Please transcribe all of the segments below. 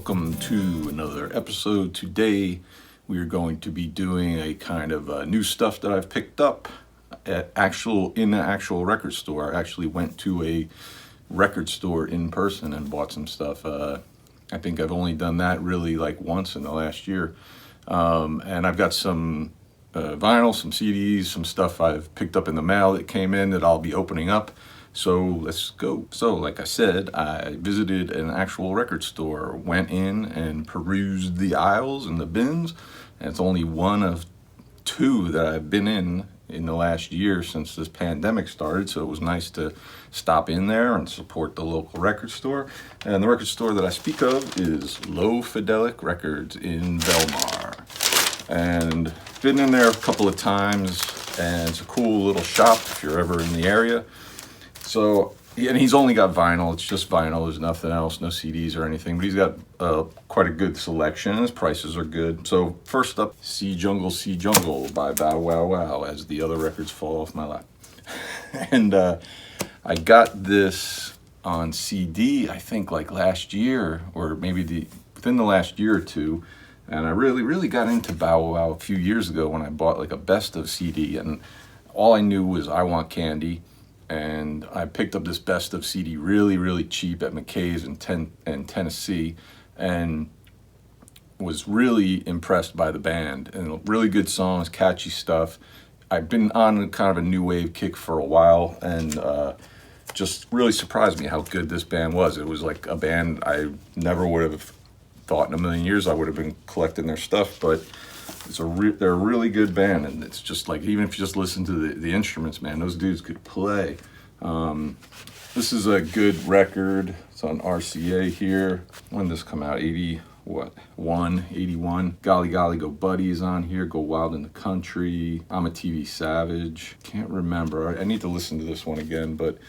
welcome to another episode. Today we are going to be doing a kind of new stuff that I've picked up in the actual record store. I actually went to a record store in person and bought some stuff. I think I've only done that really like once in the last year. And I've got some vinyl, some CDs, some stuff I've picked up in the mail that came in that I'll be opening up. So let's go. So like I said, I visited an actual record store, went in and perused the aisles and the bins. And it's only one of two that I've been in the last year since this pandemic started. So it was nice to stop in there and support the local record store. And the record store that I speak of is Lofidelic Records in Belmar. And been in there a couple of times, and it's a cool little shop if you're ever in the area. So, and he's only got vinyl. It's just vinyl. There's nothing else, no CDs or anything. But he's got quite a good selection, and his prices are good. So first up, Sea Jungle by Bow Wow Wow, as the other records fall off my lap. And I got this on CD, I think like last year, or maybe within the last year or two. And I really got into Bow Wow a few years ago when I bought like a best of CD. And all I knew was I Want Candy. And I picked up this best of CD really cheap at McKay's in Tennessee, and was really impressed by the band. And really good songs, catchy stuff. I've been on kind of a new wave kick for a while, and just really surprised me how good this band was. It was like a band I never would have thought in a million years I would have been collecting their stuff, but they're a really good band, and it's just like, even if you just listen to the instruments, man, those dudes could play. This is a good record. It's on RCA here. When did this come out? 81. Golly Golly Go Buddy is on here. Go Wild in the Country. I'm a TV Savage. Can't remember. I need to listen to this one again, but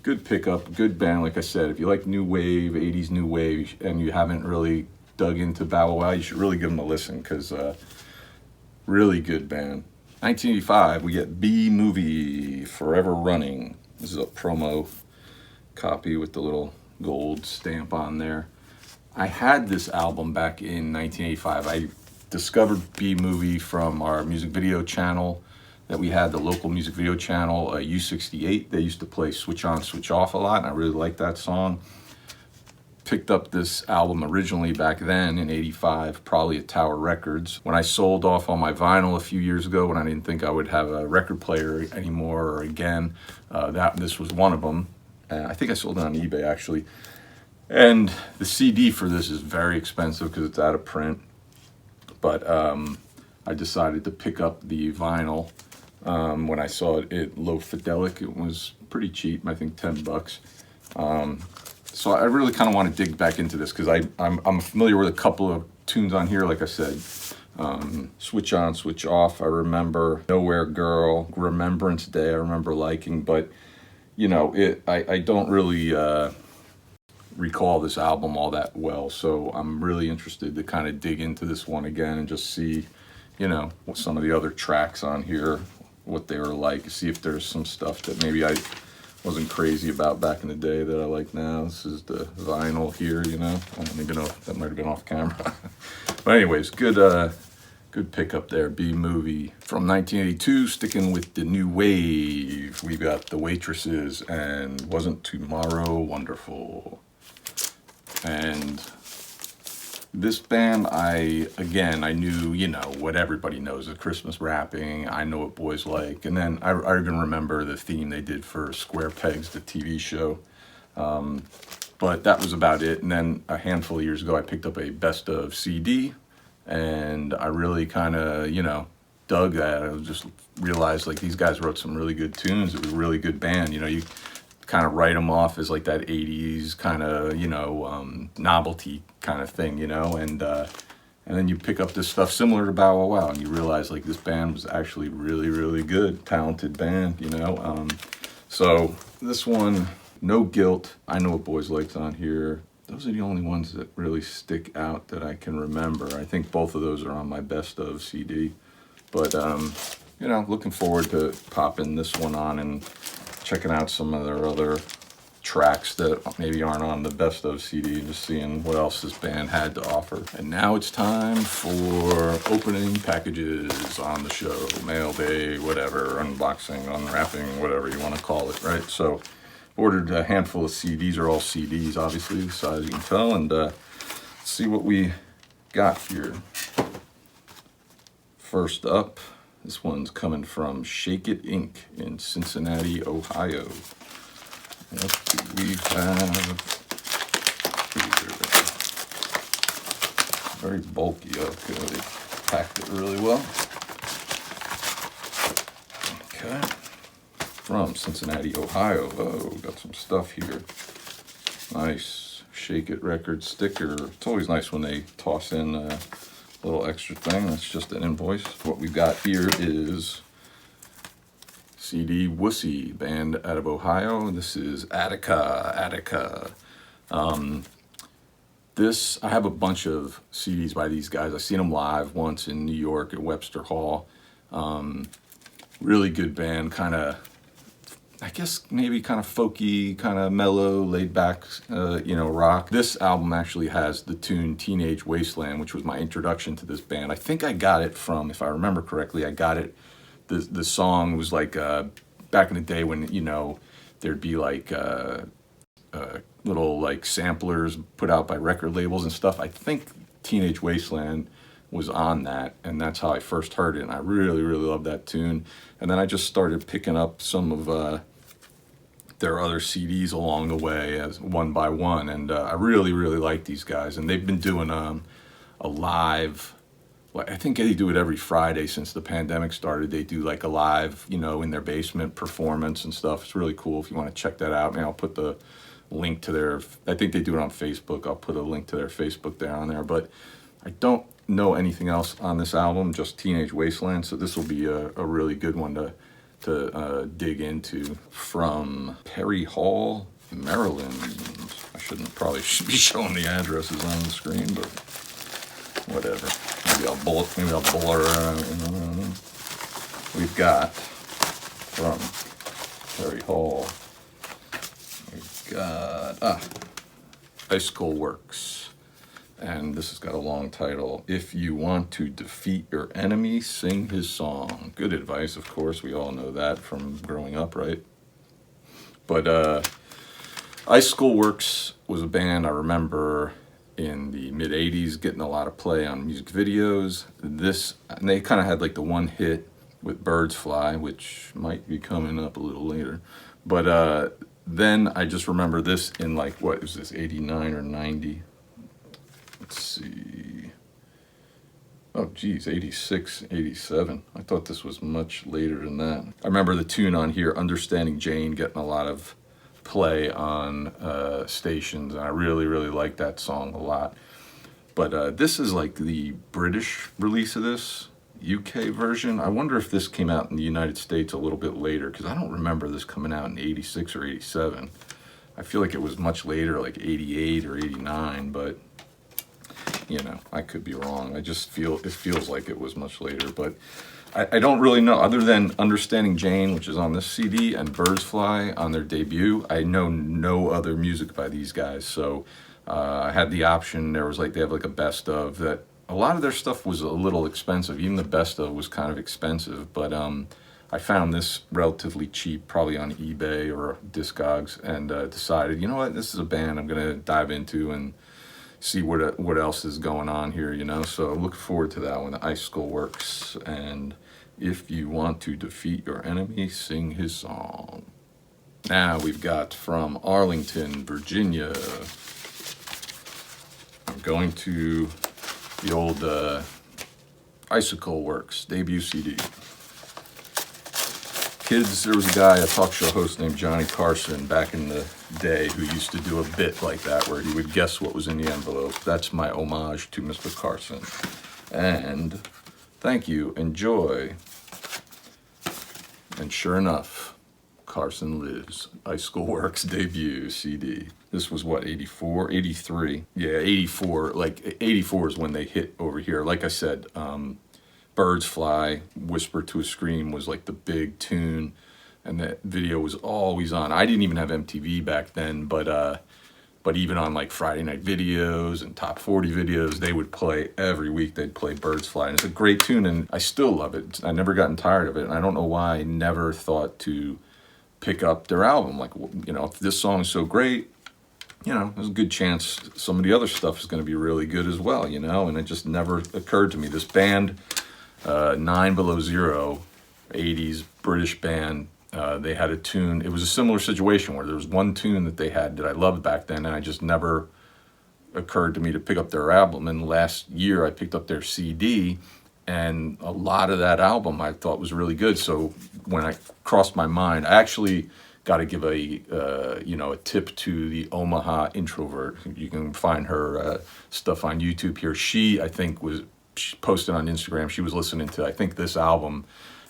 good pickup, good band. Like I said, if you like new wave, 80s new wave, and you haven't really dug into Bow Wow, you should really give them a listen, because really good band. 1985, we get B-Movie, Forever Running. This is a promo copy with the little gold stamp on there. I had this album back in 1985. I discovered B-Movie from our music video channel that we had, the local music video channel, U68. They used to play Switch On, Switch Off a lot, and I really liked that song. Picked up this album originally back then in 85, probably at Tower Records. When I sold off all my vinyl a few years ago, when I didn't think I would have a record player anymore or again, this was one of them. I think I sold it on eBay actually. And the CD for this is very expensive because it's out of print. But I decided to pick up the vinyl when I saw it at Lofidelic. It was pretty cheap, I think $10. So I really kind of want to dig back into this, because I'm familiar with a couple of tunes on here. Like I said, Switch On, Switch Off, I remember. Nowhere Girl, Remembrance Day, I remember liking. But, you know, I don't really recall this album all that well. So I'm really interested to kind of dig into this one again and just see, you know, what some of the other tracks on here, what they were like. See if there's some stuff that maybe I wasn't crazy about back in the day that I like now. This is the vinyl here, you know. I don't even know if that might have been off camera. But anyways, good pickup there. B-Movie from 1982, sticking with the new wave. We got The Waitresses and Wasn't Tomorrow Wonderful. And this band, I knew, you know, what everybody knows, the Christmas Wrapping, I Know What Boys Like. And then I even remember the theme they did for Square Pegs, the TV show. But that was about it. And then a handful of years ago, I picked up a best of CD, and I really kind of, you know, dug that. I just realized, like, these guys wrote some really good tunes. It was a really good band. You know, you kind of write them off as like that 80s kind of, you know, novelty kind of thing, you know, and then you pick up this stuff similar to Bow Wow Wow, and you realize like this band was actually really good, talented band, you know. So this one, No Guilt, I Know What Boys Likes on here. Those are the only ones that really stick out that I can remember. I think both of those are on my best of CD, but you know, looking forward to popping this one on and checking out some of their other tracks that maybe aren't on the best of CD, just seeing what else this band had to offer. And now it's time for opening packages on the show, mail day, whatever, unboxing, unwrapping, whatever you want to call it, right? So ordered a handful of CDs, are all CDs, obviously, the size you can tell, and let's see what we got here. First up, this one's coming from Shake It Inc. in Cincinnati, Ohio. What do we have here? Very bulky. Okay, they packed it really well. Okay. From Cincinnati, Ohio. Oh, got some stuff here. Nice Shake It Records sticker. It's always nice when they toss in a little extra thing. That's just an invoice. What we've got here is CD Wussy, band out of Ohio. This is Attica. This, I have a bunch of CDs by these guys. I've seen them live once in New York at Webster Hall. Really good band, kind of, I guess maybe kind of folky, kind of mellow, laid back, rock. This album actually has the tune Teenage Wasteland, which was my introduction to this band. I think I got it from, if I remember correctly, I got it, the song was like, back in the day when, there'd be like little like samplers put out by record labels and stuff. I think Teenage Wasteland was on that, and that's how I first heard it, and I really, really loved that tune. And then I just started picking up some of their other CDs along the way, as one by one, and I really, really like these guys. And they've been doing a live, I think they do it every Friday since the pandemic started. They do like a live, in their basement performance and stuff. It's really cool if you want to check that out. Maybe I'll put the link to their, I think they do it on Facebook. I'll put a link to their Facebook there on there, but I don't know anything else on this album, just Teenage Wasteland, so this will be a really good one to dig into. From Perry Hall, Maryland. I probably should be showing the addresses on the screen, but whatever. Maybe I'll blur out. We've got from Perry Hall, we've got Icicle Works. And this has got a long title. If you want to defeat your enemy, sing his song. Good advice, of course. We all know that from growing up, right? But Icicle Works was a band I remember in the mid-'80s getting a lot of play on music videos. And they kind of had like the one hit with Birds Fly, which might be coming up a little later. But then I just remember this in like, what is this, 89 or 90? Let's see. Oh, geez, 86, 87. I thought this was much later than that. I remember the tune on here, Understanding Jane, getting a lot of play on stations, and I really, really like that song a lot. But this is like the British release of this, UK version. I wonder if this came out in the United States a little bit later, because I don't remember this coming out in 86 or 87. I feel like it was much later, like 88 or 89, but I could be wrong. It feels like it was much later, but I don't really know. Other than Understanding Jane, which is on this CD, and Birds Fly on their debut, I know no other music by these guys. So I had the option. They have like a best of that. A lot of their stuff was a little expensive. Even the best of was kind of expensive, but I found this relatively cheap, probably on eBay or Discogs, and decided, you know what, this is a band I'm gonna dive into and see what else is going on here, So look forward to that one. The Icicle Works, and if you want to defeat your enemy, sing his song. Now we've got from Arlington, Virginia. I'm going to the old Icicle Works debut CD. Kids, there was a guy, a talk show host named Johnny Carson back in the day who used to do a bit like that where he would guess what was in the envelope. That's my homage to Mr. Carson. And thank you, enjoy. And sure enough, Carson lives. Icicle Works debut CD. This was what, 84, 83? Yeah, 84. Like 84 is when they hit over here. Like I said, Birds Fly, Whisper to a Scream was like the big tune. and that video was always on. I didn't even have MTV back then, but even on like Friday night videos and top 40 videos, they would play every week. They'd play Birds Fly, and it's a great tune, and I still love it. I never gotten tired of it, and I don't know why I never thought to pick up their album. Like, you know, if this song is so great, you know, there's a good chance some of the other stuff is going to be really good as well, you know, and it just never occurred to me. This band, 9 Below Zero, 80s British band, they had a tune. It was a similar situation where there was one tune that they had that I loved back then, and I just never occurred to me to pick up their album. And last year I picked up their CD, and a lot of that album I thought was really good. So when I crossed my mind, I actually got to give a a tip to the Omaha Introvert. You can find her stuff on YouTube here. She posted on Instagram. She was listening to, I think, this album.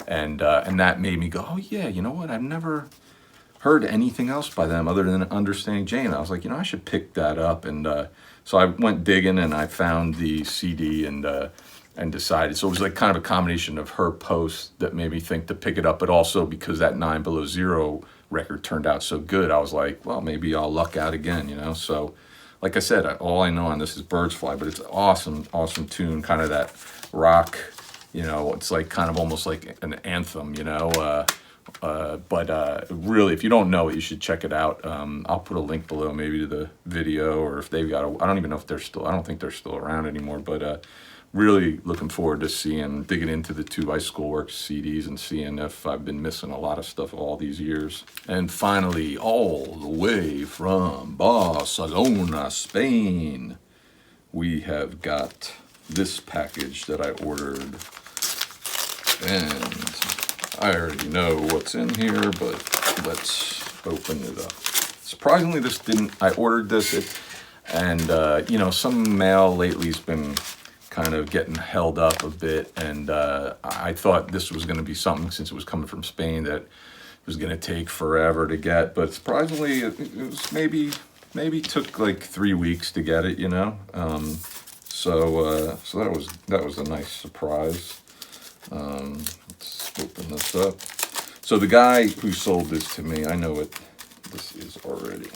And that made me go, oh yeah, you know what? I've never heard anything else by them other than Understanding Jane. I was like, you know, I should pick that up. And so I went digging, and I found the CD and decided. So it was like kind of a combination of her post that made me think to pick it up, but also because that 9 Below Zero record turned out so good, I was like, well, maybe I'll luck out again, you know. So like I said, all I know on this is Birds Fly, but it's awesome tune, kind of that rock. You know, it's like kind of almost like an anthem, you know, but really, if you don't know it, you should check it out. I'll put a link below maybe to the video, or if they've got I don't even know if I don't think they're still around anymore, but really looking forward to digging into the 2 Bicycle Works CDs and seeing if I've been missing a lot of stuff all these years. And finally, all the way from Barcelona, Spain, we have got this package that I ordered. And I already know what's in here, but let's open it up. Surprisingly, I ordered this, and you know, some mail lately has been kind of getting held up a bit, and I thought this was going to be something, since it was coming from Spain, that it was going to take forever to get, but surprisingly, it was maybe took like 3 weeks to get it, you know. So that was a nice surprise. Let's open this up. So the guy who sold this to me, I know what this is already.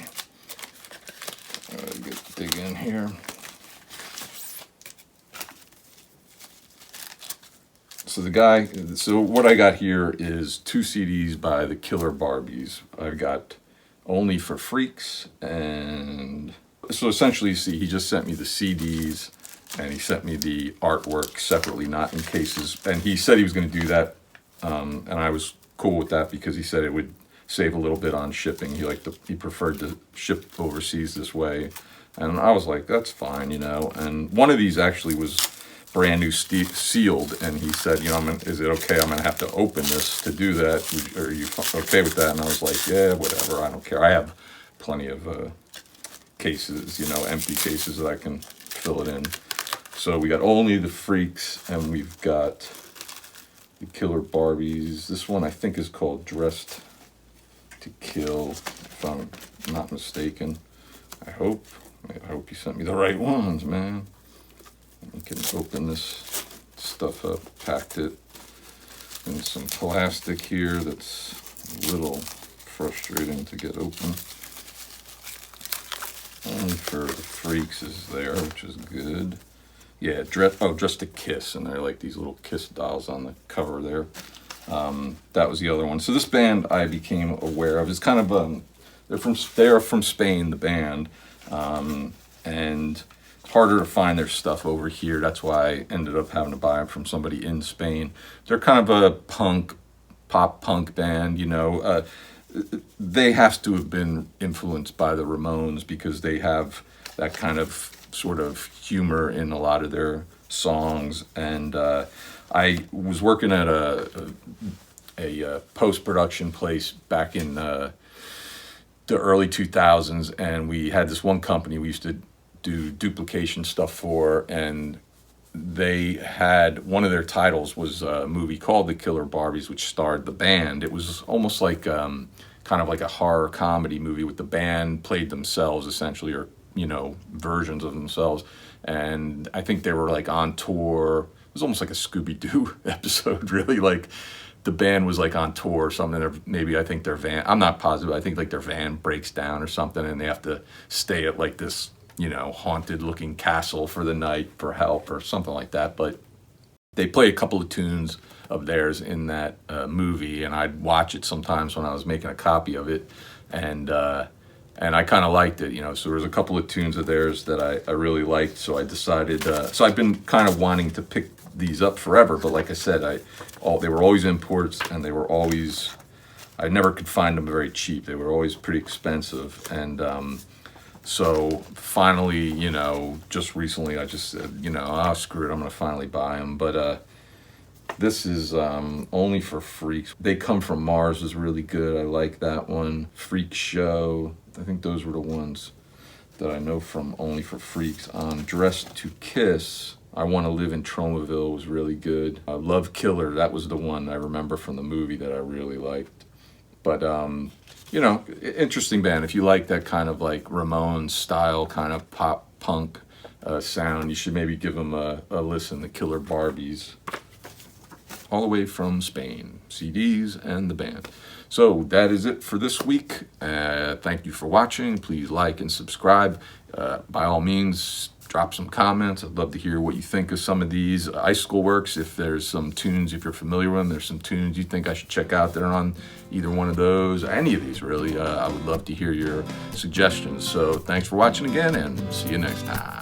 Dig in here. So what I got here is 2 CDs by the Killer Barbies. I've got Only for Freaks, and so essentially, see, he just sent me the CDs, and he sent me the artwork separately, not in cases. And he said he was going to do that, and I was cool with that because he said it would save a little bit on shipping. He preferred to ship overseas this way, and I was like, that's fine, you know. And one of these actually was brand new sealed, and he said, you know, is it okay? I'm going to have to open this to do that. Are you okay with that? And I was like, yeah, whatever. I don't care. I have plenty of cases, you know, empty cases that I can fill it in. So we got Only the Freaks, and we've got the Killer Barbies. This one I think is called Dressed to Kill, if I'm not mistaken. I hope you sent me the right ones, man. You can open this stuff up, packed it in some plastic here that's a little frustrating to get open. Only for the Freaks is there, which is good. Yeah, Dressed to Kiss, and they're like these little Kiss dolls on the cover there. That was the other one. So this band I became aware of. It's kind of they're from Spain, the band, and it's harder to find their stuff over here. That's why I ended up having to buy them from somebody in Spain. They're kind of a pop punk band, you know. They have to have been influenced by the Ramones because they have that kind of sort of humor in a lot of their songs. And I was working at a post-production place back in the early 2000s, and we had this one company we used to do duplication stuff for, and they had, one of their titles was a movie called The Killer Barbies, which starred the band. It was almost like kind of like a horror comedy movie with the band played themselves essentially, or, you know, versions of themselves. And I think they were like on tour. It was almost like a Scooby-Doo episode, really. Like the band was like on tour or something. Maybe I think their van, I'm not positive, I think like their van breaks down or something, and they have to stay at like this, you know, haunted looking castle for the night for help or something like that. But they play a couple of tunes of theirs in that movie, and I'd watch it sometimes when I was making a copy of it, and I kind of liked it, you know. So there was a couple of tunes of theirs that I really liked, so I decided, so I've been kind of wanting to pick these up forever, but like I said, they were always imports, and they were always, I never could find them very cheap. They were always pretty expensive, and so finally, you know, just recently I just said, you know, oh, screw it, I'm gonna finally buy them. But this is Only for Freaks. They Come From Mars is really good. I like that one. Freak Show, I think those were the ones that I know from Only for Freaks. Dressed to Kiss, I Want to Live in Tromaville was really good. Love Killer, that was the one I remember from the movie that I really liked. But you know, interesting band. If you like that kind of like Ramones style kind of pop punk sound, you should maybe give them a listen. The Killer Barbies, all the way from Spain, CDs and the band. So that is it for this week. Thank you for watching. Please like and subscribe. By all means, drop some comments. I'd love to hear what you think of some of these. Icicle Works, if there's some tunes, if you're familiar with them, there's some tunes you think I should check out that are on either one of those, any of these really. I would love to hear your suggestions. So thanks for watching again, and see you next time.